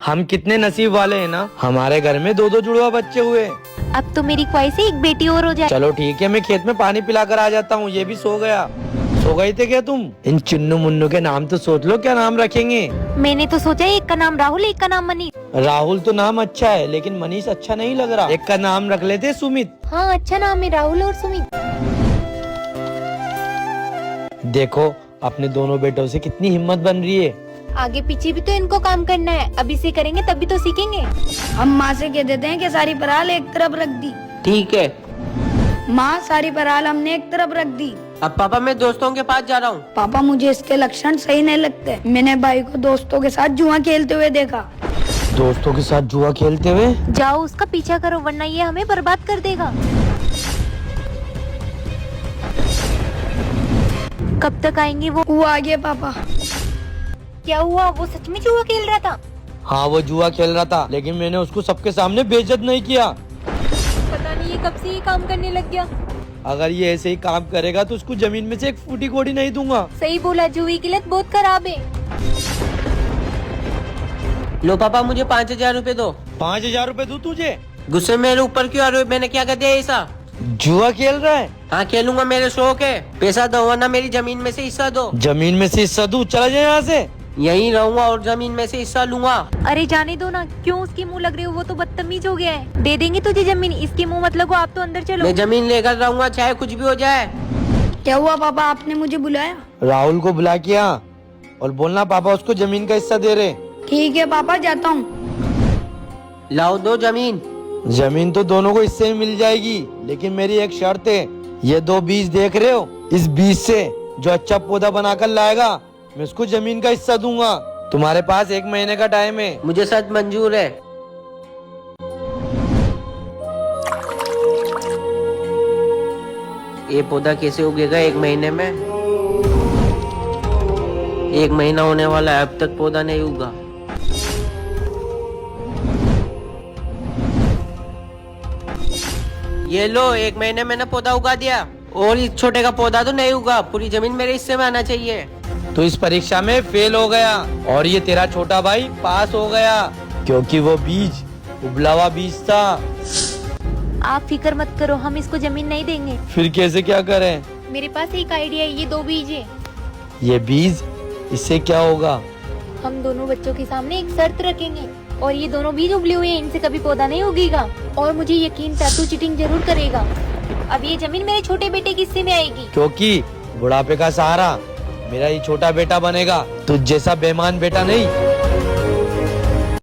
हम कितने नसीब वाले हैं ना, हमारे घर में दो दो जुड़वा बच्चे हुए। अब तो मेरी ख्वाहिश है एक बेटी और हो जाए। चलो ठीक है, मैं खेत में पानी पिलाकर आ जाता हूँ। ये भी सो गया। सो गई थे क्या तुम? इन चुन्नू मुन्नू के नाम तो सोच लो, क्या नाम रखेंगे? मैंने तो सोचा एक का नाम राहुल, एक का नाम मनीष। राहुल तो नाम अच्छा है, लेकिन मनीष अच्छा नहीं लग रहा। एक का नाम रख लेते सुमित। हाँ अच्छा नाम है, राहुल और सुमित। देखो अपने दोनों बेटों से कितनी हिम्मत बन रही है। आगे पीछे भी तो इनको काम करना है, अभी से करेंगे तभी तो सीखेंगे। हम माँ से कह देते हैं कि सारी पराल एक तरफ रख दी। ठीक है माँ, सारी पराल हमने एक तरफ रख दी। अब पापा मैं दोस्तों के पास जा रहा हूँ। पापा मुझे इसके लक्षण सही नहीं लगते। मैंने भाई को दोस्तों के साथ जुआ खेलते हुए देखा। दोस्तों के साथ जुआ खेलते हुए? जाओ उसका पीछा करो, वरना ये हमें बर्बाद कर देगा। कब तक आएंगे वो आ गए पापा। क्या हुआ, वो सच में जुआ खेल रहा था? हाँ वो जुआ खेल रहा था, लेकिन मैंने उसको सबके सामने बेइज्जत नहीं किया। पता नहीं ये कब से ये काम करने लग गया। अगर ये ऐसे ही काम करेगा तो उसको जमीन में से एक फूटी कोड़ी नहीं दूंगा। सही बोला, जुए की लत बहुत खराब है। लो पापा मुझे 5,000 रूपए दो। 5,000 रूपए दूं तुझे? गुस्से में मेरे ऊपर क्यों आ रहे हो? मैंने क्या कर दिया ऐसा? जुआ खेल रहा है? हाँ खेलूंगा, मेरे शौक है। पैसा दो वरना मेरी जमीन में से हिस्सा दो। जमीन में से हिस्सा दूं? चला जाए यहाँ से। यहीं रहूंगा और जमीन में से हिस्सा लूंगा। अरे जाने दो ना, क्यों उसके मुंह लग रहे हो? वो तो बदतमीज हो गया है। दे देंगे तुझे जमीन, इसके मुंह मत लगो। आप तो अंदर चलो। मैं जमीन लेकर रहूंगा चाहे कुछ भी हो जाए। क्या हुआ पापा, आपने मुझे बुलाया? राहुल को बुला के आ और बोलना पापा उसको जमीन का हिस्सा दे रहे। ठीक है पापा, जाता हूँ। लाओ दो जमीन। जमीन तो दोनों को इससे मिल जाएगी, लेकिन मेरी एक शर्त है। ये 2 बीज देख रहे हो, इस बीज से जो अच्छा पौधा बनाकर लाएगा मैं उसको जमीन का हिस्सा दूंगा। तुम्हारे पास 1 महीने का टाइम है। मुझे सच मंजूर है। ये पौधा कैसे उगेगा 1 महीने में? 1 महीना होने वाला है, अब तक पौधा नहीं उगा। ये लो, 1 महीने में ना पौधा उगा दिया। और इस छोटे का पौधा तो नहीं उगा, पूरी जमीन मेरे हिस्से में आना चाहिए। तो इस परीक्षा में फेल हो गया और ये तेरा छोटा भाई पास हो गया, क्योंकि वो बीज उबला हुआ बीज था। आप फिक्र मत करो, हम इसको जमीन नहीं देंगे। फिर कैसे क्या करें? मेरे पास एक आइडिया है, ये 2 बीज है। ये बीज, इससे क्या होगा? हम दोनों बच्चों के सामने एक शर्त रखेंगे और ये दोनों बीज उबले हुए हैं, इनसे कभी पौधा नहीं उगेगा। और मुझे यकीन था तू चीटिंग जरूर करेगा। अब ये जमीन मेरे छोटे बेटे के हिस्से में आएगी, क्योंकि बुढ़ापे का सहारा मेरा ये छोटा बेटा बनेगा। तुझ जैसा बेईमान बेटा नहीं।